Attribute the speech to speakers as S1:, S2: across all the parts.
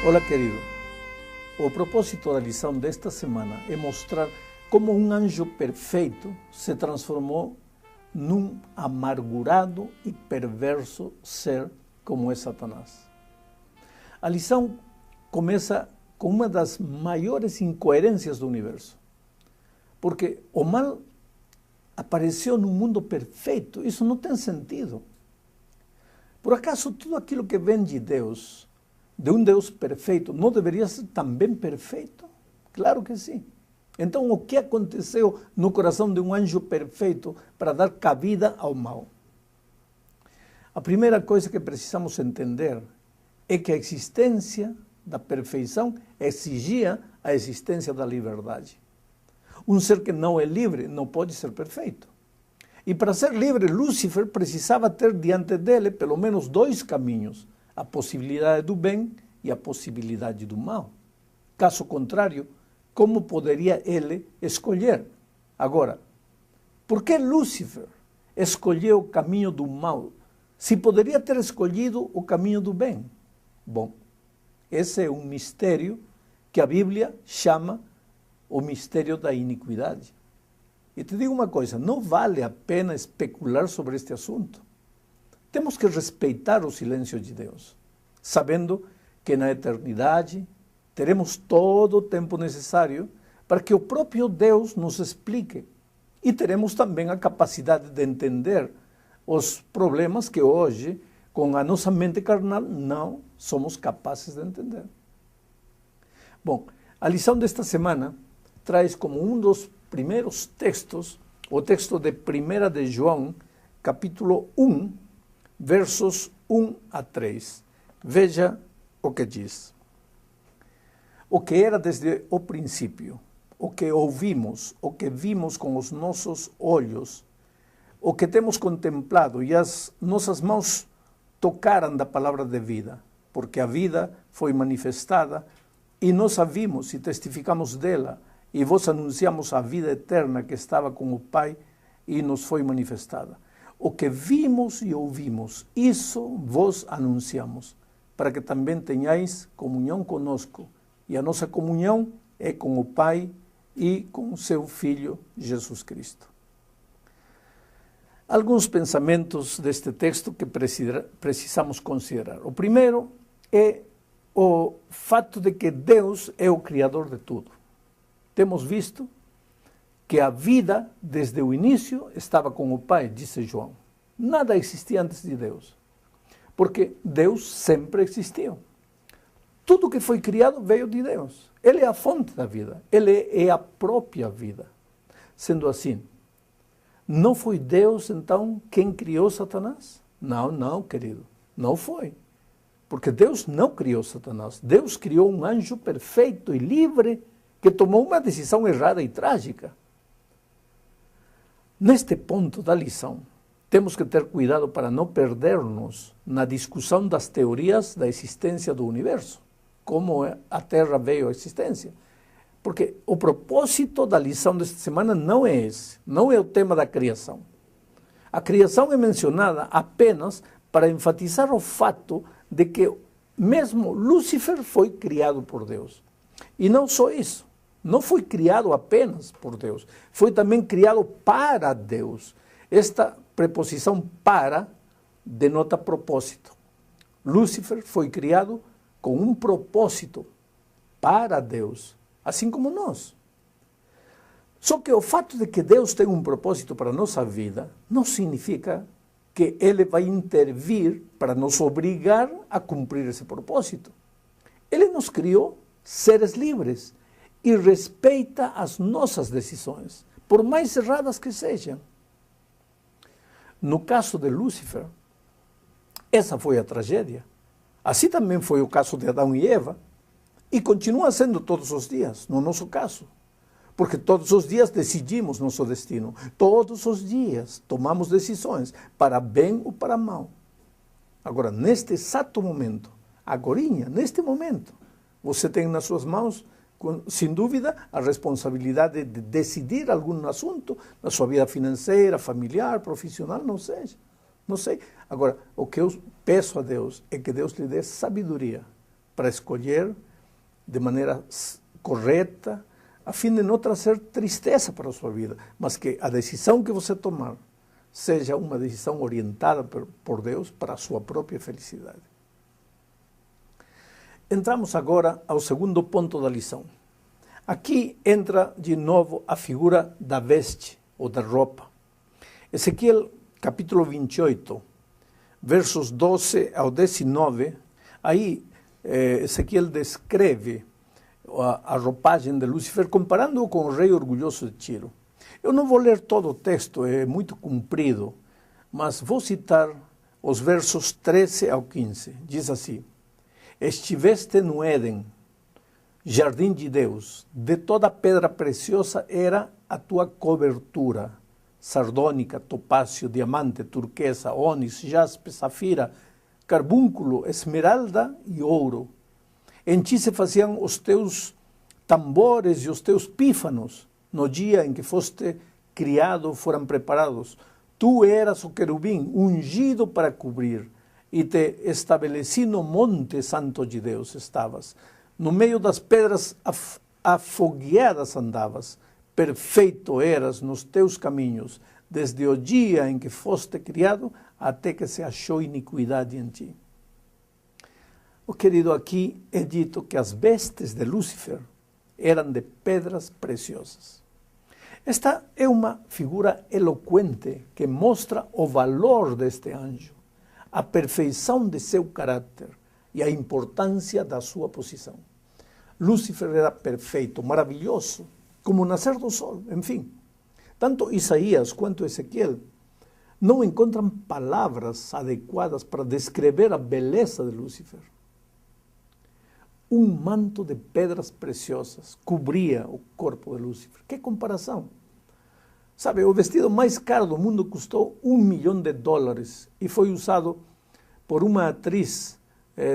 S1: Olá, querido. O propósito da lição desta semana é mostrar como um anjo perfeito se transformou num amargurado e perverso ser como é Satanás. A lição começa com uma das maiores incoerências do universo. Porque o mal apareceu num mundo perfeito. Isso não tem sentido. Por acaso tudo aquilo que vem de Deus, de um Deus perfeito, não deveria ser também perfeito? Claro que sim. Então, o que aconteceu no coração de um anjo perfeito para dar cabida ao mal? A primeira coisa que precisamos entender é que a existência da perfeição exigia a existência da liberdade. Um ser que não é livre não pode ser perfeito. E para ser livre, Lúcifer precisava ter diante dele pelo menos dois caminhos: a possibilidade do bem e a possibilidade do mal. Caso contrário, como poderia ele escolher? Agora, por que Lúcifer escolheu o caminho do mal, se poderia ter escolhido o caminho do bem? Bom, esse é um mistério que a Bíblia chama o mistério da iniquidade. E te digo uma coisa, não vale a pena especular sobre este assunto. Temos que respeitar o silêncio de Deus, sabendo que na eternidade teremos todo o tempo necessário para que o próprio Deus nos explique. E teremos também a capacidade de entender os problemas que hoje, com a nossa mente carnal, não somos capazes de entender. Bom, a lição desta semana traz como um dos primeiros textos o texto de 1 de João, capítulo 1, versos 1 a 3. Veja o que diz. O que era desde o princípio, o que ouvimos, o que vimos com os nossos olhos, o que temos contemplado e as nossas mãos tocaram da palavra de vida, porque a vida foi manifestada e nós a vimos e testificamos dela, e vos anunciamos a vida eterna que estava com o Pai e nos foi manifestada. O que vimos e ouvimos, isso vos anunciamos, para que também tenhais comunhão conosco. E a nossa comunhão é com o Pai e com o seu Filho Jesus Cristo. Alguns pensamentos deste texto que precisamos considerar. O primeiro é o fato de que Deus é o Criador de tudo. Temos visto que a vida, desde o início, estava com o Pai, disse João. Nada existia antes de Deus, porque Deus sempre existiu. Tudo que foi criado veio de Deus. Ele é a fonte da vida, Ele é a própria vida. Sendo assim, não foi Deus, então, quem criou Satanás? Não, querido, não foi. Porque Deus não criou Satanás. Deus criou um anjo perfeito e livre, que tomou uma decisão errada e trágica. Neste ponto da lição, temos que ter cuidado para não perder-nos na discussão das teorias da existência do universo, como a Terra veio à existência. Porque o propósito da lição desta semana não é esse, não é o tema da criação. A criação é mencionada apenas para enfatizar o fato de que mesmo Lúcifer foi criado por Deus. E não só isso. Não foi criado apenas por Deus, foi também criado para Deus. Esta preposição para denota propósito. Lúcifer foi criado com um propósito para Deus, assim como nós. Só que o fato de que Deus tem um propósito para a nossa vida não significa que Ele vai intervir para nos obrigar a cumprir esse propósito. Ele nos criou seres livres e respeita as nossas decisões, por mais erradas que sejam. No caso de Lúcifer, essa foi a tragédia. Assim também foi o caso de Adão e Eva, e continua sendo todos os dias, no nosso caso. Porque todos os dias decidimos nosso destino. Todos os dias tomamos decisões, para bem ou para mal. Agora, neste exato momento, agorinha, neste momento, você tem nas suas mãos, sem dúvida, a responsabilidade de decidir algum assunto na sua vida financeira, familiar, profissional, não sei. Agora, o que eu peço a Deus é que Deus lhe dê sabedoria para escolher de maneira correta, a fim de não trazer tristeza para a sua vida, mas que a decisão que você tomar seja uma decisão orientada por Deus para a sua própria felicidade. Entramos agora ao segundo ponto da lição. Aqui entra de novo a figura da veste ou da roupa. Ezequiel, capítulo 28, versos 12 ao 19, aí Ezequiel descreve a roupagem de Lúcifer, comparando-o com o rei orgulhoso de Tiro. Eu não vou ler todo o texto, é muito comprido, mas vou citar os versos 13 ao 15. Diz assim: estiveste no Éden, jardim de Deus, de toda pedra preciosa era a tua cobertura, sardônica, topázio, diamante, turquesa, ônix, jaspe, safira, carbúnculo, esmeralda e ouro. Em ti se faziam os teus tambores e os teus pífanos, no dia em que foste criado foram preparados. Tu eras o querubim, ungido para cobrir, e te estabeleci no monte santo de Deus estavas. No meio das pedras afogueadas andavas. Perfeito eras nos teus caminhos, desde o dia em que foste criado, até que se achou iniquidade em ti. O querido, aqui é dito que as vestes de Lúcifer eram de pedras preciosas. Esta é uma figura eloquente que mostra o valor deste anjo, a perfeição de seu caráter e a importância da sua posição. Lúcifer era perfeito, maravilhoso, como o nascer do sol, enfim. Tanto Isaías quanto Ezequiel não encontram palavras adequadas para descrever a beleza de Lúcifer. Um manto de pedras preciosas cobria o corpo de Lúcifer. Que comparação! Sabe, o vestido mais caro do mundo custou $1 milhão e foi usado por uma atriz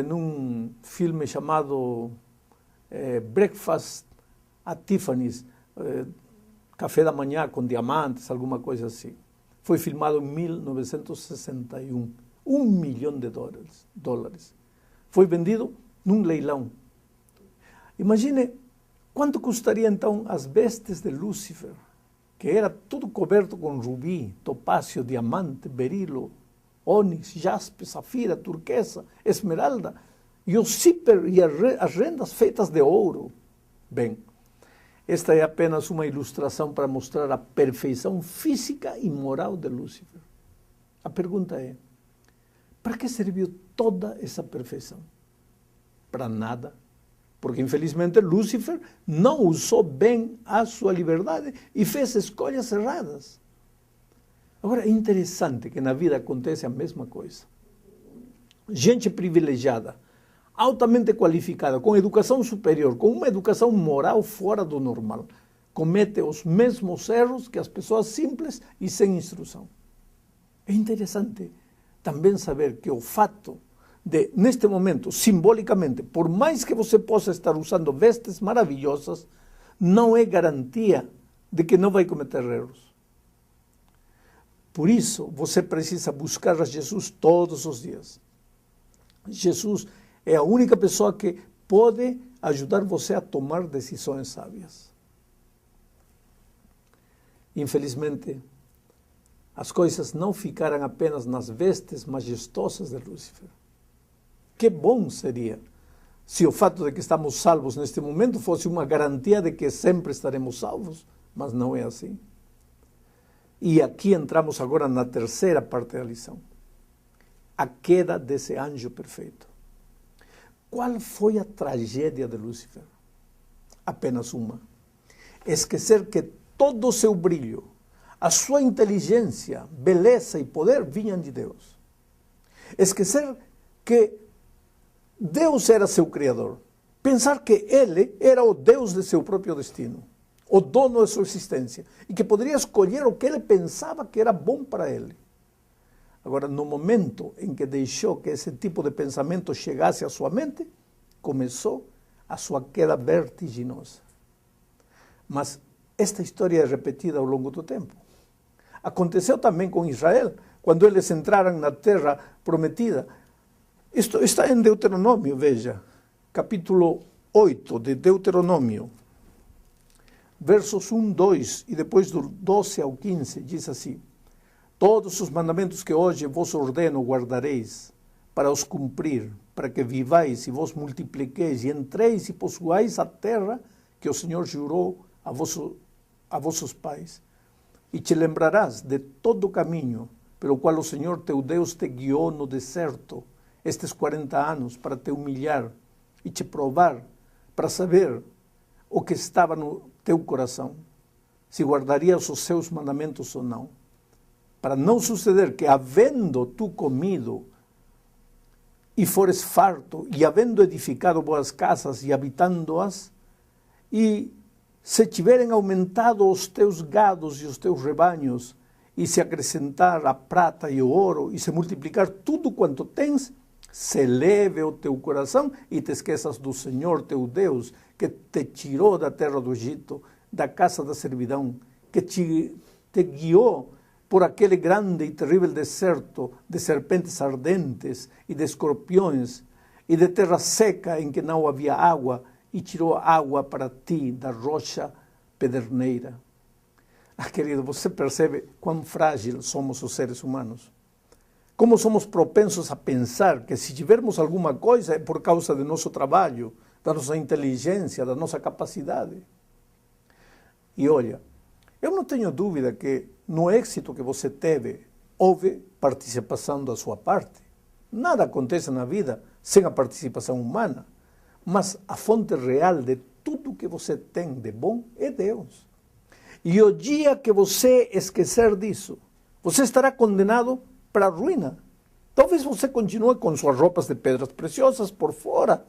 S1: num filme chamado Breakfast at Tiffany's, café da manhã com diamantes, alguma coisa assim. Foi filmado em 1961. $1 milhão. Foi vendido num leilão. Imagine quanto custaria então as vestes de Lúcifer, que era tudo coberto com rubi, topázio, diamante, berilo, ônix, jaspe, safira, turquesa, esmeralda, e o zíper e as rendas feitas de ouro. Bem, esta é apenas uma ilustração para mostrar a perfeição física e moral de Lúcifer. A pergunta é: para que serviu toda essa perfeição? Para nada. Porque, infelizmente, Lúcifer não usou bem a sua liberdade e fez escolhas erradas. Agora, é interessante que na vida acontece a mesma coisa. Gente privilegiada, altamente qualificada, com educação superior, com uma educação moral fora do normal, comete os mesmos erros que as pessoas simples e sem instrução. É interessante também saber que o fato de, neste momento, simbolicamente, por mais que você possa estar usando vestes maravilhosas, não é garantia de que não vai cometer erros. Por isso, você precisa buscar a Jesus todos os dias. Jesus é a única pessoa que pode ajudar você a tomar decisões sábias. Infelizmente, as coisas não ficaram apenas nas vestes majestosas de Lúcifer. Que bom seria se o fato de que estamos salvos neste momento fosse uma garantia de que sempre estaremos salvos, mas não é assim. E aqui entramos agora na terceira parte da lição. A queda desse anjo perfeito. Qual foi a tragédia de Lúcifer? Apenas uma. Esquecer que todo o seu brilho, a sua inteligência, beleza e poder vinham de Deus. Esquecer que Deus era seu Criador. Pensar que Ele era o Deus de seu próprio destino, o dono de sua existência, e que poderia escolher o que ele pensava que era bom para ele. Agora, no momento em que deixou que esse tipo de pensamento chegasse à sua mente, começou a sua queda vertiginosa. Mas esta história é repetida ao longo do tempo. Aconteceu também com Israel, quando eles entraram na terra prometida. Isto está em Deuteronômio, veja. capítulo 8 de Deuteronômio, versos 1, 2 e depois do 12 ao 15, diz assim: todos os mandamentos que hoje vos ordeno guardareis, para os cumprir, para que vivais e vos multipliqueis, e entreis e possuais a terra que o Senhor jurou a vossos pais. E te lembrarás de todo o caminho pelo qual o Senhor teu Deus te guiou no deserto estes 40 anos, para te humilhar e te provar, para saber o que estava no teu coração, se guardarias os seus mandamentos ou não, para não suceder que, havendo tu comido e fores farto, e havendo edificado boas casas e habitando-as, e se tiverem aumentado os teus gados e os teus rebanhos, e se acrescentar a prata e o ouro, e se multiplicar tudo quanto tens, se eleve o teu coração e te esqueças do Senhor teu Deus, que te tirou da terra do Egito, da casa da servidão, que te guiou por aquele grande e terrível deserto de serpentes ardentes e de escorpiões, e de terra seca em que não havia água, e tirou água para ti da rocha pederneira. Querido, você percebe quão frágil somos os seres humanos? Como somos propensos a pensar que se tivermos alguma coisa é por causa do nosso trabalho, da nossa inteligência, da nossa capacidade. E olha, eu não tenho dúvida que no êxito que você teve, houve participação da sua parte. Nada acontece na vida sem a participação humana, mas a fonte real de tudo que você tem de bom é Deus. E o dia que você esquecer disso, você estará condenado para a ruína. Talvez você continue com suas roupas de pedras preciosas por fora,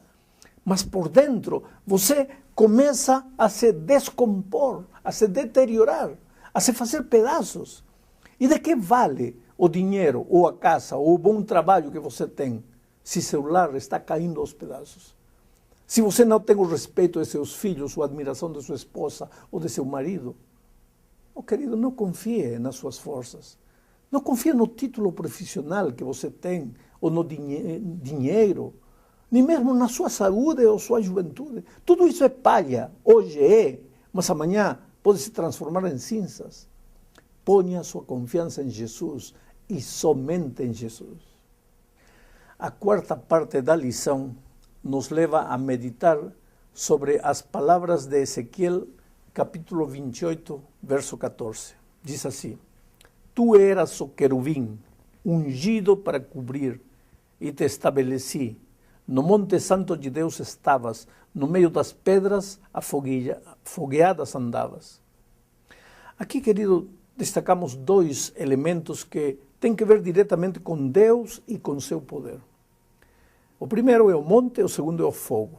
S1: mas por dentro você começa a se descompor, a se deteriorar, a se fazer pedaços. E de que vale o dinheiro, ou a casa, ou o bom trabalho que você tem, se seu lar está caindo aos pedaços? Se você não tem o respeito de seus filhos, ou a admiração de sua esposa, ou de seu marido? Querido, não confie nas suas forças. Não confie no título profissional que você tem, ou no dinheiro, nem mesmo na sua saúde ou sua juventude. Tudo isso é palha. Hoje é, mas amanhã pode se transformar em cinzas. Ponha sua confiança em Jesus e somente em Jesus. A quarta parte da lição nos leva a meditar sobre as palavras de Ezequiel, capítulo 28, verso 14. Diz assim: tu eras o querubim, ungido para cobrir, e te estabeleci. No monte santo de Deus estavas, no meio das pedras afogueadas andavas. Aqui, querido, destacamos dois elementos que têm que ver diretamente com Deus e com seu poder. O primeiro é o monte, o segundo é o fogo.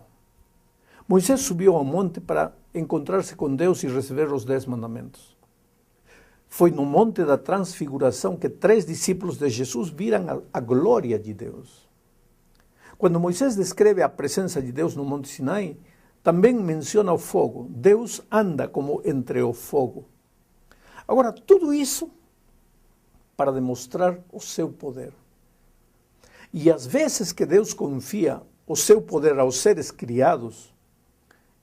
S1: Moisés subiu ao monte para encontrar-se com Deus e receber os 10 mandamentos. Foi no monte da transfiguração que 3 discípulos de Jesus viram a glória de Deus. Quando Moisés descreve a presença de Deus no monte Sinai, também menciona o fogo. Deus anda como entre o fogo. Agora, tudo isso para demonstrar o seu poder. E às vezes que Deus confia o seu poder aos seres criados,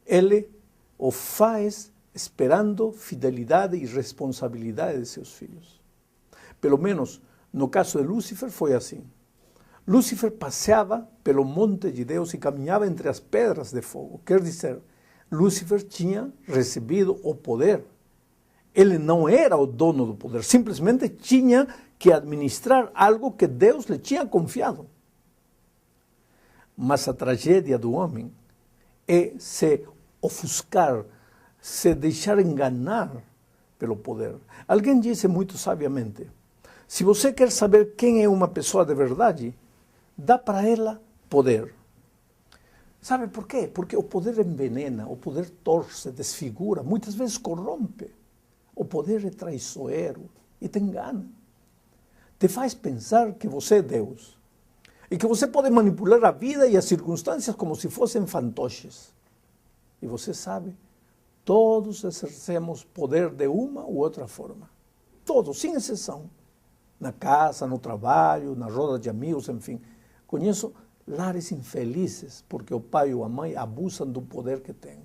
S1: Ele o faz esperando fidelidade e responsabilidade de seus filhos. Pelo menos no caso de Lúcifer foi assim. Lúcifer passeava pelo monte de Deus e caminhava entre as pedras de fogo. Quer dizer, Lúcifer tinha recebido o poder. Ele não era o dono do poder, simplesmente tinha que administrar algo que Deus lhe tinha confiado. Mas a tragédia do homem é se ofuscar, se deixar enganar pelo poder. Alguém disse muito sabiamente: se você quer saber quem é uma pessoa de verdade, dá para ela poder. Sabe por quê? Porque o poder envenena, o poder torce, desfigura, muitas vezes corrompe. O poder é traiçoeiro e te engana. Te faz pensar que você é Deus e que você pode manipular a vida e as circunstâncias como se fossem fantoches. E você sabe, todos exercemos poder de uma ou outra forma. Todos, sem exceção. Na casa, no trabalho, na roda de amigos, enfim. Conheço lares infelizes, porque o pai ou a mãe abusam do poder que têm.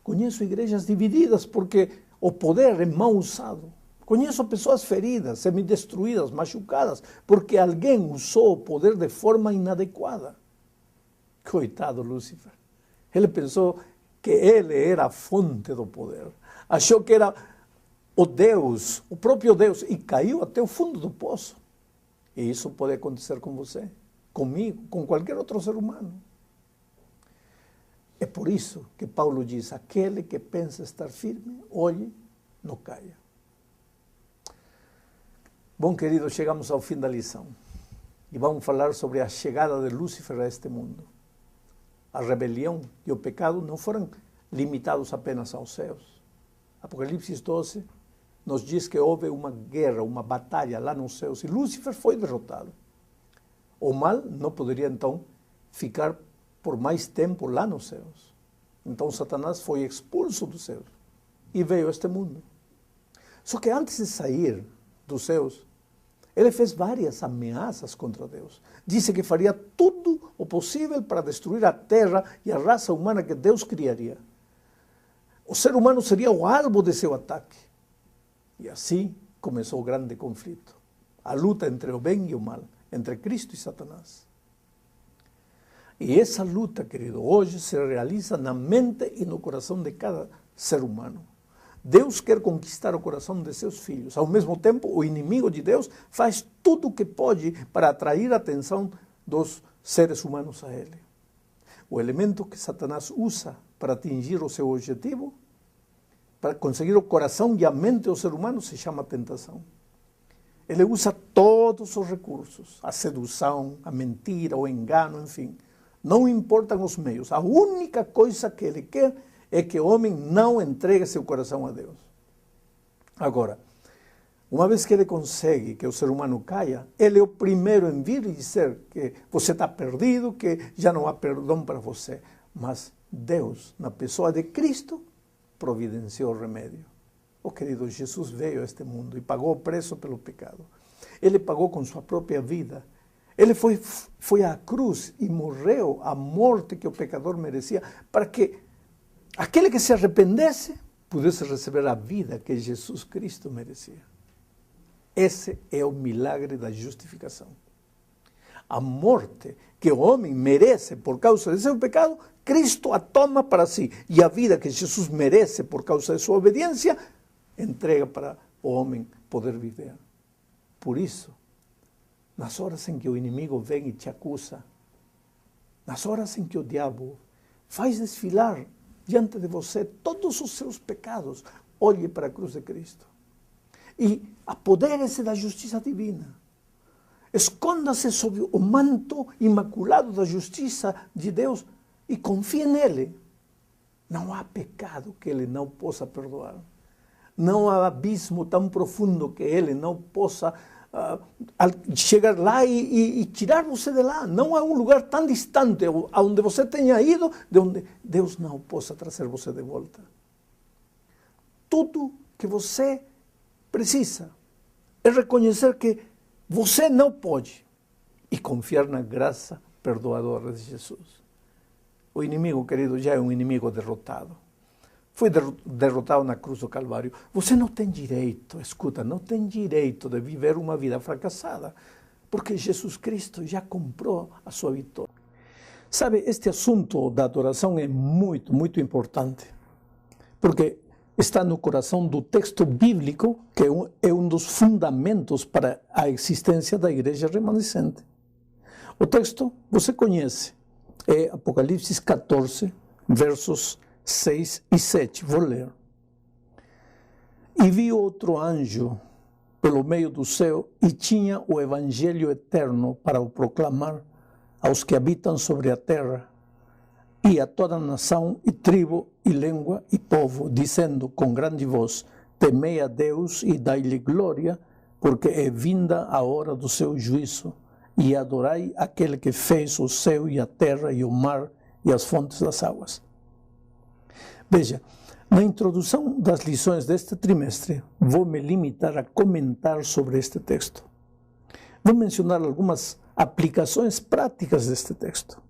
S1: Conheço igrejas divididas porque o poder é mal usado. Conheço pessoas feridas, semidestruídas, machucadas, porque alguém usou o poder de forma inadequada. Coitado Lúcifer. Ele pensou que ele era a fonte do poder. Achou que era o Deus, o próprio Deus, e caiu até o fundo do poço. E isso pode acontecer com você, comigo, com qualquer outro ser humano. É por isso que Paulo diz, aquele que pensa estar firme, olhe, não caia. Bom, querido, chegamos ao fim da lição. E vamos falar sobre a chegada de Lúcifer a este mundo. A rebelião e o pecado não foram limitados apenas aos céus. Apocalipse 12 nos diz que houve uma guerra, uma batalha lá nos céus, e Lúcifer foi derrotado. O mal não poderia, então, ficar por mais tempo lá nos céus. Então Satanás foi expulso dos céus e veio a este mundo. Só que antes de sair dos céus, ele fez várias ameaças contra Deus. Disse que faria tudo o possível para destruir a terra e a raça humana que Deus criaria. O ser humano seria o alvo de seu ataque. E assim começou o grande conflito. A luta entre o bem e o mal, entre Cristo e Satanás. E essa luta, querido, hoje se realiza na mente e no coração de cada ser humano. Deus quer conquistar o coração de seus filhos. Ao mesmo tempo, o inimigo de Deus faz tudo o que pode para atrair a atenção dos seres humanos a ele. O elemento que Satanás usa para atingir o seu objetivo, para conseguir o coração e a mente do ser humano, se chama tentação. Ele usa todos os recursos, a sedução, a mentira, o engano, enfim. Não importam os meios. A única coisa que ele quer é que o homem não entregue seu coração a Deus. Agora, uma vez que ele consegue que o ser humano caia, ele é o primeiro em vir e dizer que você está perdido, que já não há perdão para você. Mas Deus, na pessoa de Cristo, providenciou o remédio. O querido Jesus veio a este mundo e pagou o preço pelo pecado. Ele pagou com sua própria vida. Ele foi à cruz e morreu a morte que o pecador merecia, para que aquele que se arrependesse pudesse receber a vida que Jesus Cristo merecia. Esse é o milagre da justificação. A morte que o homem merece por causa de seu pecado, Cristo a toma para si. E a vida que Jesus merece por causa de sua obediência, entrega para o homem poder viver. Por isso, nas horas em que o inimigo vem e te acusa, nas horas em que o diabo faz desfilar diante de você todos os seus pecados, olhe para a cruz de Cristo e apodere-se da justiça divina. Esconda-se sob o manto imaculado da justiça de Deus e confie nele. Não há pecado que ele não possa perdoar. Não há abismo tão profundo que ele não possa chegar lá e tirar você de lá. Não há um lugar tão distante aonde você tenha ido, de onde Deus não possa trazer você de volta. Tudo que você precisa é reconhecer que você não pode e confiar na graça perdoadora de Jesus. O inimigo, querido, já é um inimigo derrotado. Foi derrotado na cruz do Calvário. Você não tem direito, escuta, não tem direito de viver uma vida fracassada, porque Jesus Cristo já comprou a sua vitória. Sabe, este assunto da adoração é muito, muito importante, porque está no coração do texto bíblico, que é um dos fundamentos para a existência da igreja remanescente. O texto você conhece, é Apocalipse 14, versos 6 e 7, vou ler. E vi outro anjo pelo meio do céu e tinha o evangelho eterno para o proclamar aos que habitam sobre a terra e a toda nação e tribo e língua e povo, dizendo com grande voz: temei a Deus e dai-lhe glória, porque é vinda a hora do seu juízo, e adorai aquele que fez o céu e a terra e o mar e as fontes das águas. Veja, na introdução das lições deste trimestre, vou me limitar a comentar sobre este texto. Vou mencionar algumas aplicações práticas deste texto.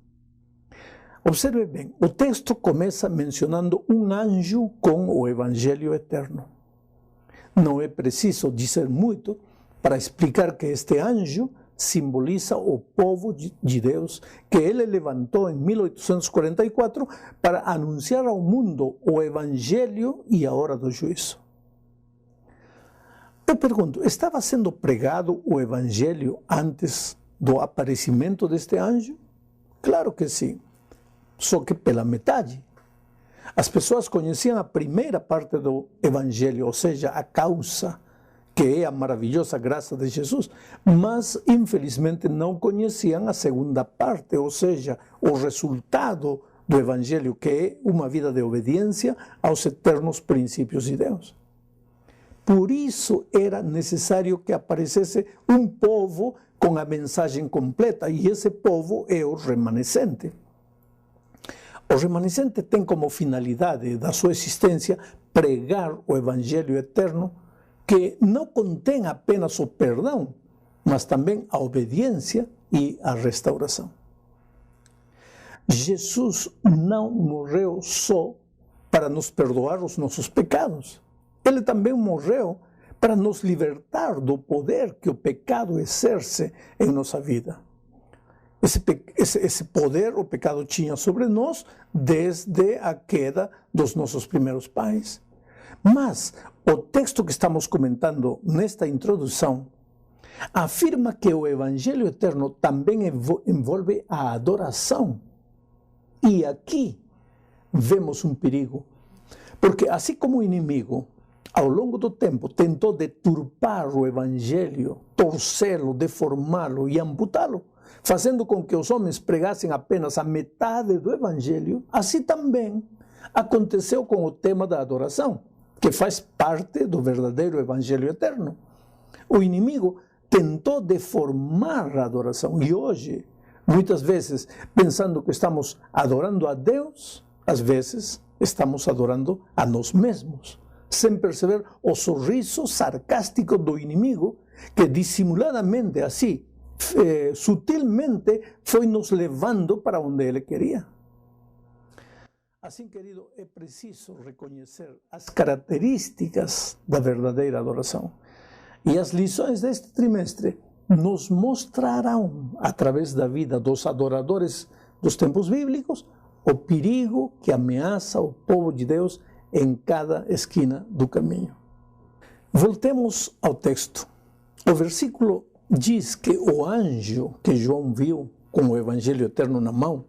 S1: Observe bem, o texto começa mencionando um anjo com o Evangelho eterno. Não é preciso dizer muito para explicar que este anjo simboliza o povo de Deus que ele levantou em 1844 para anunciar ao mundo o Evangelho e a hora do juízo. Eu pergunto, estava sendo pregado o Evangelho antes do aparecimento deste anjo? Claro que sim, só que pela metade. As pessoas conheciam a primeira parte do Evangelho, ou seja, a causa, que é a maravilhosa graça de Jesus, mas infelizmente não conheciam a segunda parte, ou seja, o resultado do Evangelho, que é uma vida de obediência aos eternos princípios de Deus. Por isso era necessário que aparecesse um povo com a mensagem completa, e esse povo é o remanescente. O remanescente tem como finalidade da sua existência pregar o Evangelho eterno, que não contém apenas o perdão, mas também a obediência e a restauração. Jesus não morreu só para nos perdoar os nossos pecados. Ele também morreu para nos libertar do poder que o pecado exerce em nossa vida. Esse poder o pecado tinha sobre nós desde a queda dos nossos primeiros pais. Mas o texto que estamos comentando nesta introdução afirma que o Evangelho eterno também envolve a adoração. E aqui vemos um perigo, porque assim como o inimigo, ao longo do tempo, tentou deturpar o Evangelho, torcê-lo, deformá-lo e amputá-lo, fazendo com que os homens pregassem apenas a metade do Evangelho, assim também aconteceu com o tema da adoração, que faz parte do verdadeiro Evangelho eterno. O inimigo tentou deformar a adoração, e hoje, muitas vezes, pensando que estamos adorando a Deus, às vezes estamos adorando a nós mesmos, sem perceber o sorriso sarcástico do inimigo, que dissimuladamente, assim, sutilmente, foi nos levando para onde ele queria. Assim, querido, é preciso reconhecer as características da verdadeira adoração. E as lições deste trimestre nos mostrarão, através da vida dos adoradores dos tempos bíblicos, o perigo que ameaça o povo de Deus em cada esquina do caminho. Voltemos ao texto. O versículo diz que o anjo que João viu com o Evangelho eterno na mão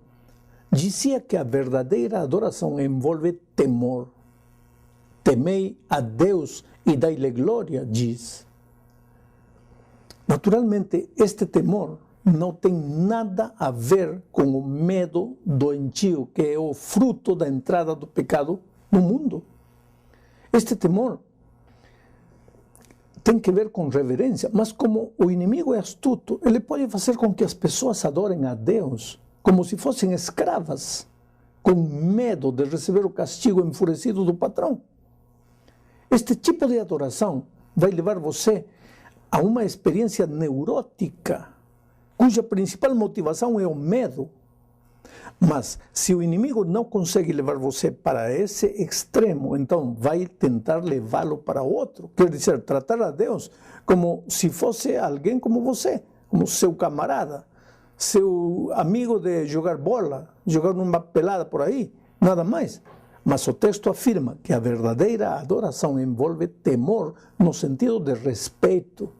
S1: dizia que a verdadeira adoração envolve temor. Temei a Deus e dai-lhe glória, diz. Naturalmente, este temor não tem nada a ver com o medo doentio, que é o fruto da entrada do pecado no mundo. Este temor tem que ver com reverência, mas como o inimigo é astuto, ele pode fazer com que as pessoas adorem a Deus como se fossem escravas, com medo de receber o castigo enfurecido do patrão. Este tipo de adoração vai levar você a uma experiência neurótica, cuja principal motivação é o medo. Mas se o inimigo não consegue levar você para esse extremo, então vai tentar levá-lo para outro. Quer dizer, tratar a Deus como se fosse alguém como você, como seu camarada, seu amigo de jogar bola, jogar uma pelada por aí, nada mais. Mas o texto afirma que a verdadeira adoração envolve temor no sentido de respeito,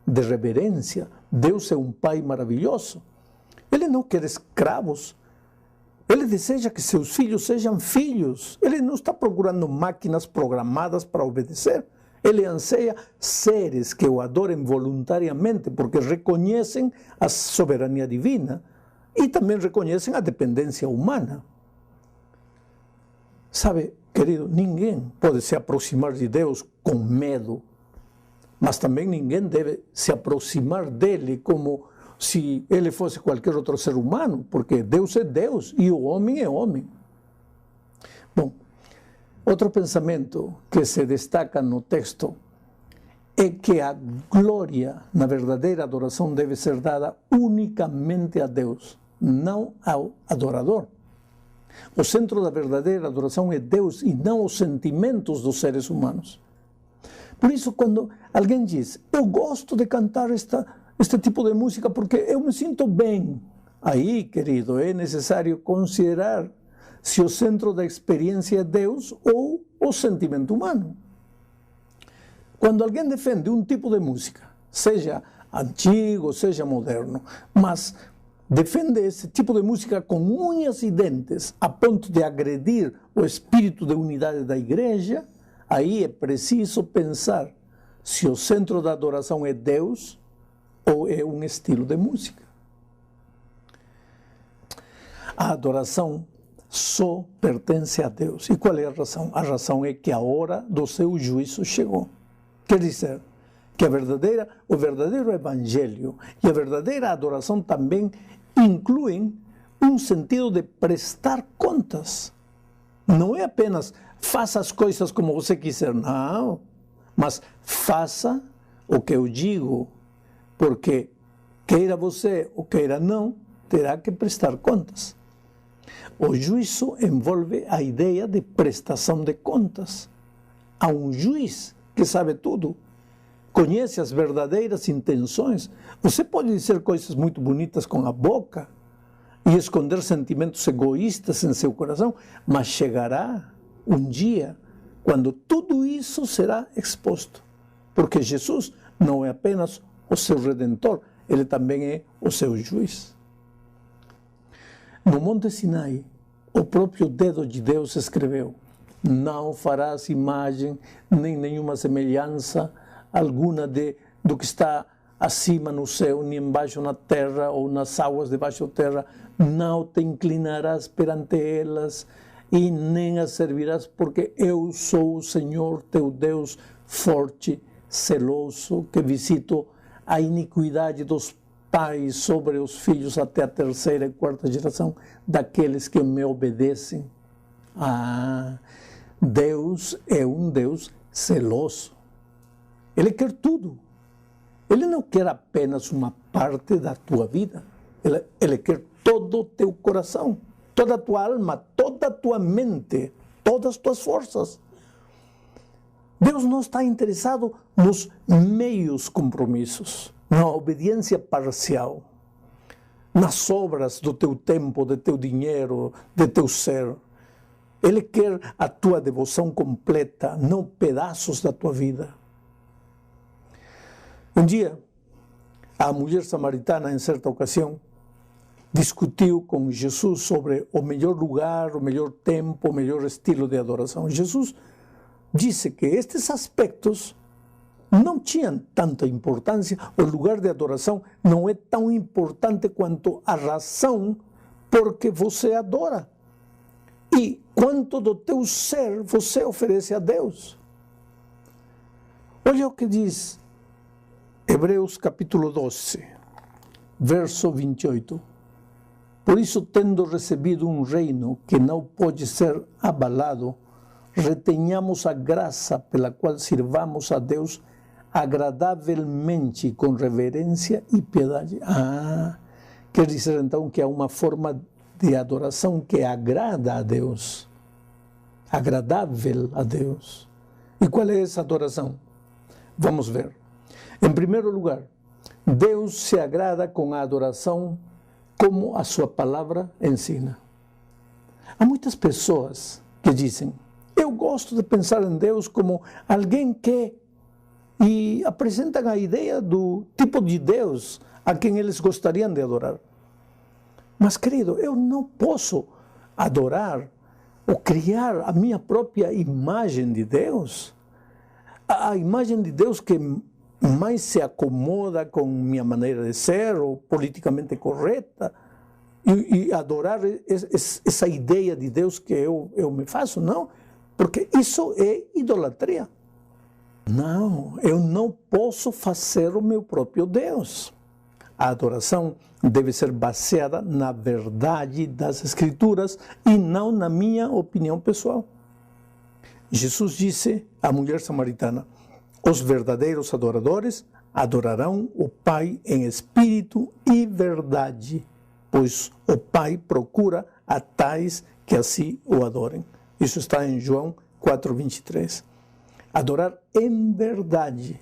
S1: de reverência. Deus é um Pai maravilhoso. Ele não quer escravos. Ele deseja que seus filhos sejam filhos. Ele não está procurando máquinas programadas para obedecer. Ele anseia seres que o adorem voluntariamente, porque reconhecem a soberania divina e também reconhecem a dependência humana. Sabe, querido, ninguém pode se aproximar de Deus com medo, mas também ninguém deve se aproximar dele como se ele fosse qualquer outro ser humano, porque Deus é Deus e o homem é homem. Bom, outro pensamento que se destaca no texto é que a glória na verdadeira adoração deve ser dada unicamente a Deus, não ao adorador. O centro da verdadeira adoração é Deus e não os sentimentos dos seres humanos. Por isso, quando alguém diz, eu gosto de cantar este tipo de música porque eu me sinto bem, aí, querido, é necessário considerar se o centro da experiência é Deus ou o sentimento humano. Quando alguém defende um tipo de música, seja antigo, seja moderno, mas defende esse tipo de música com unhas e dentes a ponto de agredir o espírito de unidade da igreja, aí é preciso pensar se o centro da adoração é Deus ou é um estilo de música. A adoração só pertence a Deus. E qual é a razão? A razão é que a hora do seu juízo chegou. Quer dizer, que o verdadeiro evangelho e a verdadeira adoração também incluem um sentido de prestar contas. Não é apenas faça as coisas como você quiser, não. Mas faça o que eu digo, porque queira você ou queira não, terá que prestar contas. O juízo envolve a ideia de prestação de contas. Há um juiz que sabe tudo, conhece as verdadeiras intenções. Você pode dizer coisas muito bonitas com a boca e esconder sentimentos egoístas em seu coração, mas chegará um dia quando tudo isso será exposto. Porque Jesus não é apenas o seu Redentor, ele também é o seu juiz. No Monte Sinai, o próprio dedo de Deus escreveu: não farás imagem, nem nenhuma semelhança alguma do que está acima no céu, nem embaixo na terra, ou nas águas debaixo da terra. Não te inclinarás perante elas, e nem as servirás, porque eu sou o Senhor teu Deus, forte, zeloso, que visito a iniquidade dos pais sobre os filhos até a terceira e quarta geração daqueles que me obedecem. Deus é um Deus zeloso. Ele quer tudo. Ele não quer apenas uma parte da tua vida. Ele quer todo o teu coração, toda a tua alma, toda a tua mente, todas as tuas forças. Deus não está interessado nos meios compromissos, na obediência parcial, nas obras do teu tempo, do teu dinheiro, do teu ser. Ele quer a tua devoção completa, não pedaços da tua vida. Um dia, a mulher samaritana, em certa ocasião, discutiu com Jesus sobre o melhor lugar, o melhor tempo, o melhor estilo de adoração. Jesus disse que estes aspectos não tinham tanta importância, o lugar de adoração não é tão importante quanto a razão por que você adora e quanto do teu ser você oferece a Deus. Olha o que diz Hebreus capítulo 12, verso 28. Por isso, tendo recebido um reino que não pode ser abalado, retenhamos a graça pela qual sirvamos a Deus agradavelmente, com reverência e piedade. Quer dizer então que há uma forma de adoração que agrada a Deus, agradável a Deus. E qual é essa adoração? Vamos ver. Em primeiro lugar, Deus se agrada com a adoração como a sua palavra ensina. Há muitas pessoas que dizem: eu gosto de pensar em Deus como alguém que... E apresentam a ideia do tipo de Deus a quem eles gostariam de adorar. Mas, querido, eu não posso adorar ou criar a minha própria imagem de Deus. A imagem de Deus que mais se acomoda com minha maneira de ser, ou politicamente correta, e adorar essa ideia de Deus que eu me faço, não, porque isso é idolatria. Não, eu não posso fazer o meu próprio Deus. A adoração deve ser baseada na verdade das Escrituras e não na minha opinião pessoal. Jesus disse à mulher samaritana: os verdadeiros adoradores adorarão o Pai em espírito e verdade, pois o Pai procura a tais que assim o adorem. Isso está em João 4:23. Adorar em verdade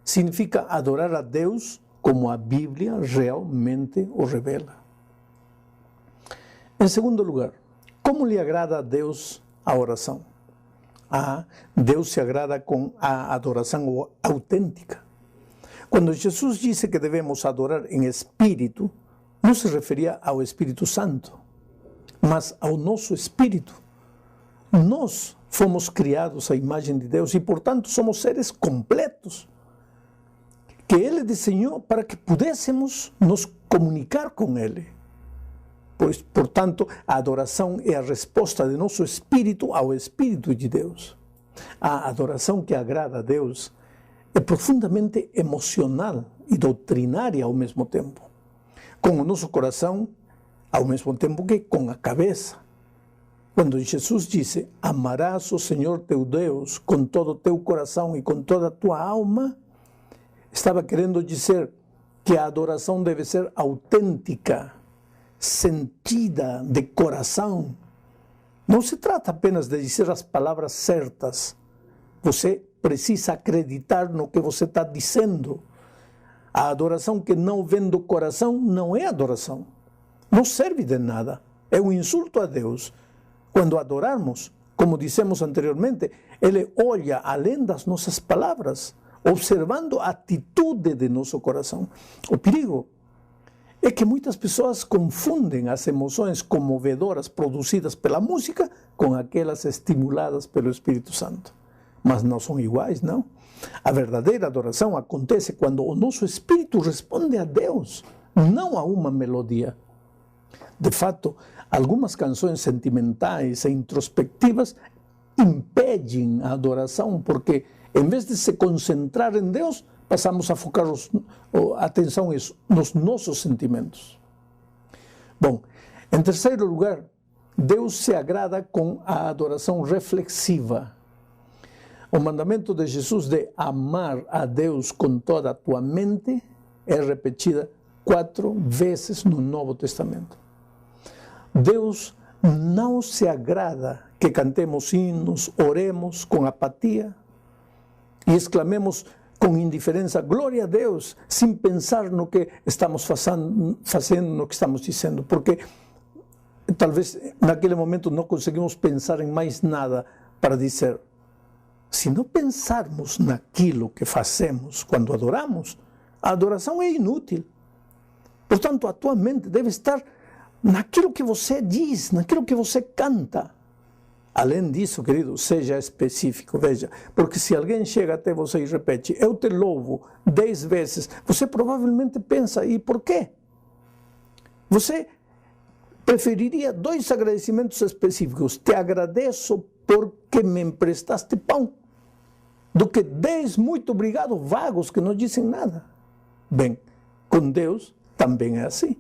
S1: significa adorar a Deus como a Bíblia realmente o revela. Em segundo lugar, como lhe agrada a Deus a oração? Deus se agrada com a adoração autêntica. Quando Jesus disse que devemos adorar em espírito, não se referia ao Espírito Santo, mas ao nosso espírito. Nós fomos criados à imagem de Deus e, portanto, somos seres completos, que Ele desenhou para que pudéssemos nos comunicar com Ele. Pois, portanto, a adoração é a resposta de nosso espírito ao Espírito de Deus. A adoração que agrada a Deus é profundamente emocional e doutrinária ao mesmo tempo. Com o nosso coração, ao mesmo tempo que com a cabeça. Quando Jesus disse, amarás o Senhor teu Deus com todo o teu coração e com toda a tua alma, estava querendo dizer que a adoração deve ser autêntica, sentida de coração. Não se trata apenas de dizer as palavras certas. Você precisa acreditar no que você está dizendo. A adoração que não vem do coração não é adoração. Não serve de nada. É um insulto a Deus. Quando adorarmos, como dissemos anteriormente, Ele olha além das nossas palavras, observando a atitude de nosso coração. O perigo é que muitas pessoas confundem as emoções comovedoras produzidas pela música com aquelas estimuladas pelo Espírito Santo. Mas não são iguais, não. A verdadeira adoração acontece quando o nosso espírito responde a Deus, não a uma melodia. De fato, algumas canções sentimentais e introspectivas impedem a adoração, porque em vez de se concentrar em Deus, passamos a focar a atenção nos nossos sentimentos. Bom, em terceiro lugar, Deus se agrada com a adoração reflexiva. O mandamento de Jesus de amar a Deus com toda a tua mente é repetida 4 vezes no Novo Testamento. Deus não se agrada que cantemos hinos, oremos com apatia e exclamemos com indiferença, glória a Deus, sem pensar no que estamos fazendo, no que estamos dizendo, porque talvez naquele momento não conseguimos pensar em mais nada para dizer. Se não pensarmos naquilo que fazemos quando adoramos, a adoração é inútil. Portanto, a tua mente deve estar naquilo que você diz, naquilo que você canta. Além disso, querido, seja específico, veja, porque se alguém chega até você e repete, eu te louvo 10 vezes, você provavelmente pensa, e por quê? Você preferiria 2 agradecimentos específicos, te agradeço porque me emprestaste pão, do que 10 muito obrigado vagos que não dizem nada. Bem, com Deus também é assim.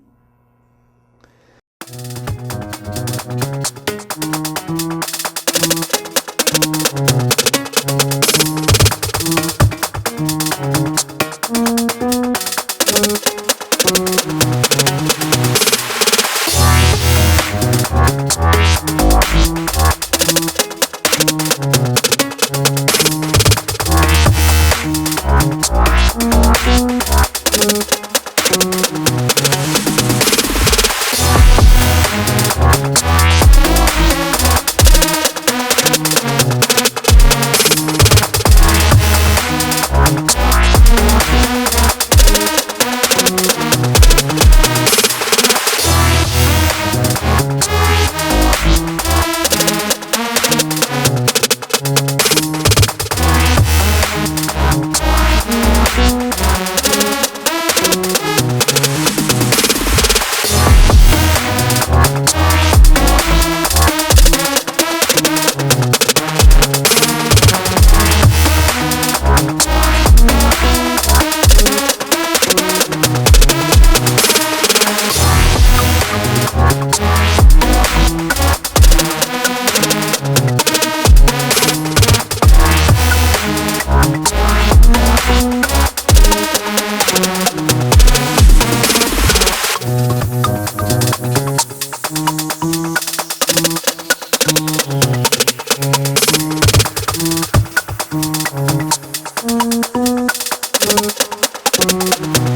S2: Música